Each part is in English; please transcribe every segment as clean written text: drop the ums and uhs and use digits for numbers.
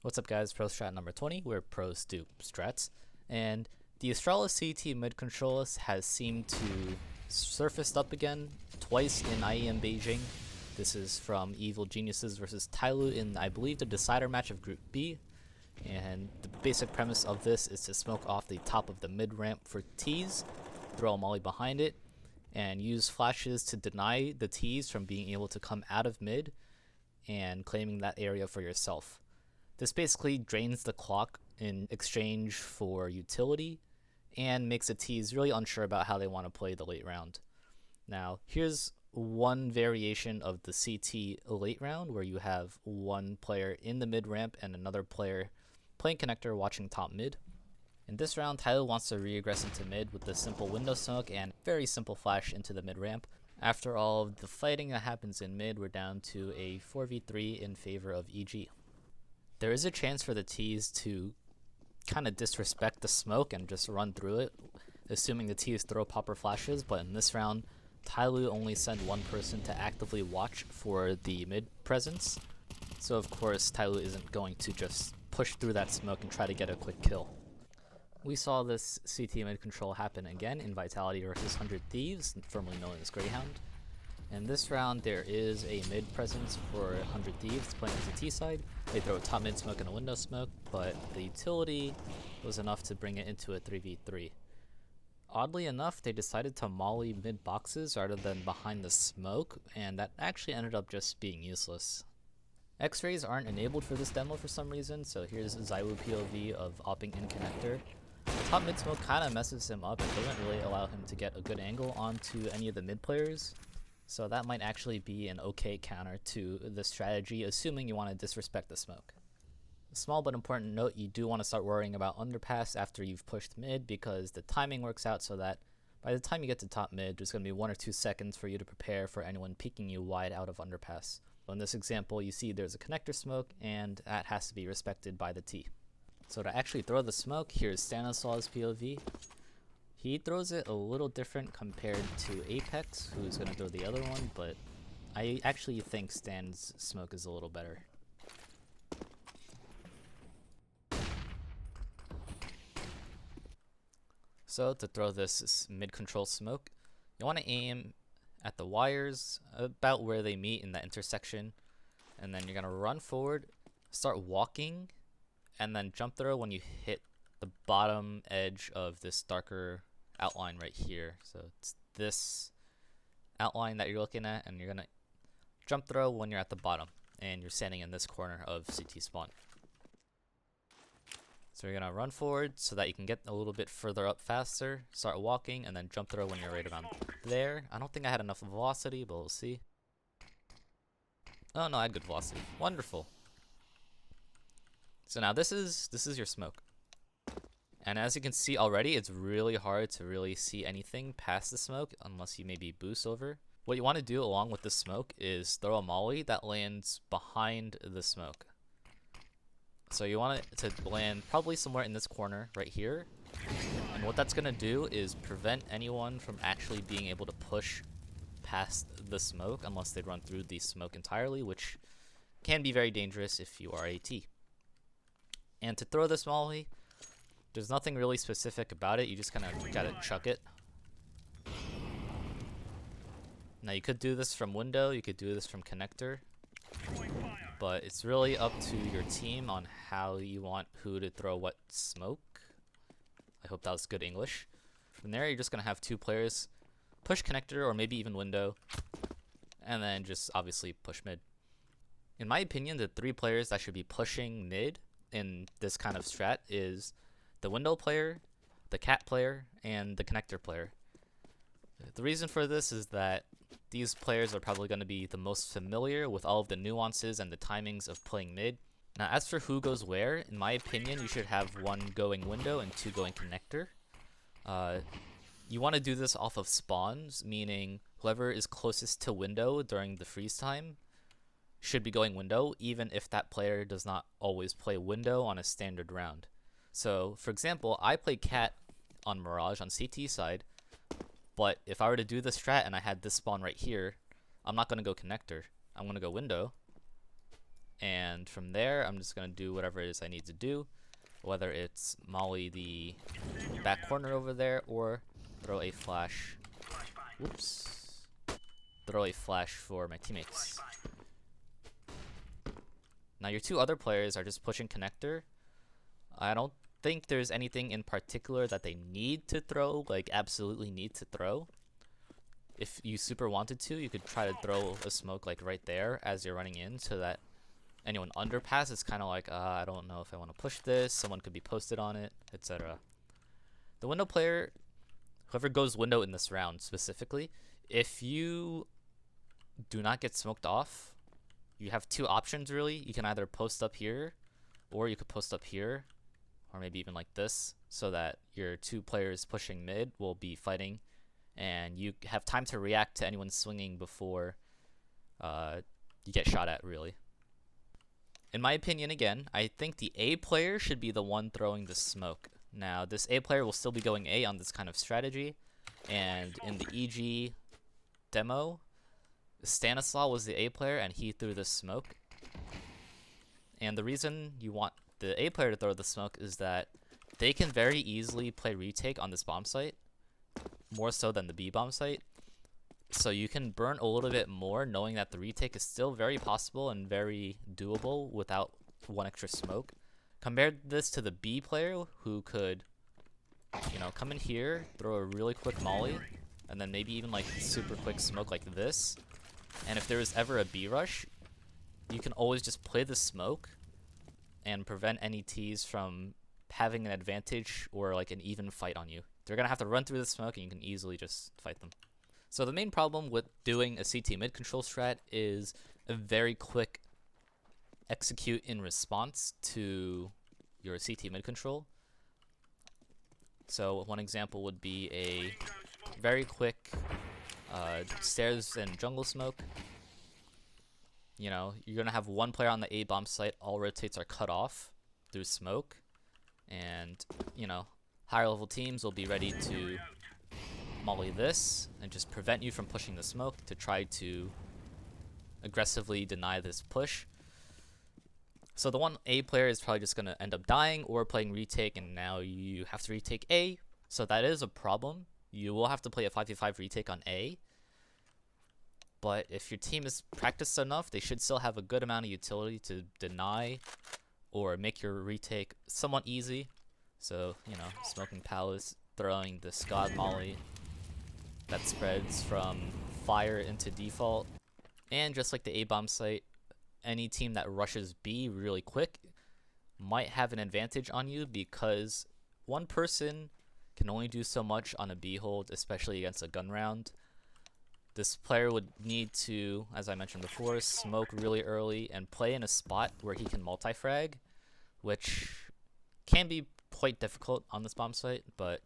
What's up guys, Pro Strat number 20, where pros do strats, and the Astralis CT mid controllers has seemed to surfaced up again twice in IEM Beijing. This is from Evil Geniuses versus Tyloo in, I believe, the decider match of Group B, and the basic premise of this is to smoke off the top of the mid ramp for T's, throw a molly behind it, and use flashes to deny the T's from being able to come out of mid and claiming that area for yourself. This basically drains the clock in exchange for utility and makes the T's really unsure about how they want to play the late round. Now, here's one variation of the CT late round where you have one player in the mid ramp and another player playing connector watching top mid. In this round, Tyloo wants to re-aggress into mid with the simple window smoke and very simple flash into the mid ramp. After all of the fighting that happens in mid, we're down to a 4v3 in favor of EG. There is a chance for the T's to kind of disrespect the smoke and just run through it, assuming the T's throw popper flashes, but in this round, Tyloo only sent one person to actively watch for the mid presence, so of course Tyloo isn't going to just push through that smoke and try to get a quick kill. We saw this CT mid control happen again in Vitality versus 100 Thieves, formerly known as Greyhound. In this round, there is a mid presence for 100 Thieves playing as the T side. They throw a top mid smoke and a window smoke, but the utility was enough to bring it into a 3v3. Oddly enough, they decided to molly mid boxes rather than behind the smoke, and that actually ended up just being useless. X-rays aren't enabled for this demo for some reason, so here's Zywoo POV of opping in connector. The top mid smoke kind of messes him up and doesn't really allow him to get a good angle onto any of the mid players. So that might actually be an okay counter to the strategy, assuming you want to disrespect the smoke. A small but important note, you do want to start worrying about underpass after you've pushed mid, because the timing works out so that by the time you get to top mid, there's going to be 1 or 2 seconds for you to prepare for anyone peeking you wide out of underpass. So in this example, you see there's a connector smoke, and that has to be respected by the T. So to actually throw the smoke, here's Stanislav's POV. He throws it a little different compared to Apex, who's going to throw the other one, but I actually think Stan's smoke is a little better. So to throw this mid-control smoke, you want to aim at the wires about where they meet in that intersection, and then you're going to run forward, start walking, and then jump throw when you hit the bottom edge of this darker outline right here. So it's this outline that you're looking at, and you're gonna jump throw when you're at the bottom and you're standing in this corner of CT spawn. So you're gonna run forward so that you can get a little bit further up faster, start walking, and then jump throw when you're right around there. I don't think I had enough velocity, but we'll see. Oh no, I had good velocity. Wonderful. So now this is your smoke. And as you can see already, it's really hard to really see anything past the smoke unless you maybe boost over. What you want to do along with the smoke is throw a molly that lands behind the smoke. So you want it to land probably somewhere in this corner right here. And what that's going to do is prevent anyone from actually being able to push past the smoke unless they run through the smoke entirely, which can be very dangerous if you are AT. And to throw this molly, there's nothing really specific about it, you just kind of gotta chuck it. Now you could do this from window, you could do this from connector, but it's really up to your team on how you want who to throw what smoke. I hope that was good English. From there, you're just gonna have 2 players push connector or maybe even window, and then just obviously push mid. In my opinion, the 3 players that should be pushing mid in this kind of strat is the window player, the cat player, and the connector player. The reason for this is that these players are probably going to be the most familiar with all of the nuances and the timings of playing mid. Now as for who goes where, in my opinion you should have 1 going window and 2 going connector. You want to do this off of spawns, meaning whoever is closest to window during the freeze time should be going window, even if that player does not always play window on a standard round. So, for example, I play cat on Mirage on CT side, but if I were to do this strat and I had this spawn right here, I'm not going to go connector. I'm going to go window, And from there, I'm just going to do whatever it is I need to do, whether it's molly the back corner over there or throw a flash. Whoops. Throw a flash for my teammates. Now your two other players are just pushing connector. I don't think there's anything in particular that they need to throw, like absolutely need to throw. If you super wanted to, you could try to throw a smoke like right there as you're running in, so that anyone underpass is kind of like, I don't know if I want to push this, someone could be posted on it, etc. The window player, whoever goes window in this round specifically, if you do not get smoked off, you have two options really. You can either post up here, or you could post up here, or maybe even like this, so that your two players pushing mid will be fighting, and you have time to react to anyone swinging before you get shot at, really. In my opinion, again, I think the A player should be the one throwing the smoke. Now, this A player will still be going A on this kind of strategy, and in the EG demo, Stanislaw was the A player and he threw the smoke. And the reason you want the A player to throw the smoke is that they can very easily play retake on this bomb site, more so than the B bomb site. So you can burn a little bit more knowing that the retake is still very possible and very doable without one extra smoke. Compare this to the B player who could, you know, come in here, throw a really quick molly, and then maybe even like super quick smoke like this. And if there is ever a B rush, you can always just play the smoke and prevent any Ts from having an advantage or like an even fight on you. They're gonna have to run through the smoke and you can easily just fight them. So the main problem with doing a CT mid control strat is a very quick execute in response to your CT mid control. So one example would be a very quick stairs and jungle smoke. You know, you're gonna have one player on the A bomb site, all rotates are cut off through smoke, and you know, higher level teams will be ready to molly this and just prevent you from pushing the smoke to try to aggressively deny this push. So the one A player is probably just gonna end up dying or playing retake, and now you have to retake A, so that is a problem. You will have to play a 5v5 retake on A, but if your team is practiced enough, they should still have a good amount of utility to deny or make your retake somewhat easy. So, you know, Smoking Palace throwing the Scud Molly that spreads from fire into default. And just like the A-bomb site, any team that rushes B really quick might have an advantage on you because one person can only do so much on a B hold, especially against a gun round. This player would need to, as I mentioned before, smoke really early and play in a spot where he can multi-frag, which can be quite difficult on this bomb site, but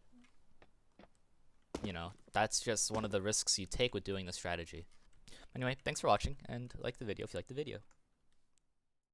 you know, that's just one of the risks you take with doing this strategy. Anyway, thanks for watching, and like the video if you like the video.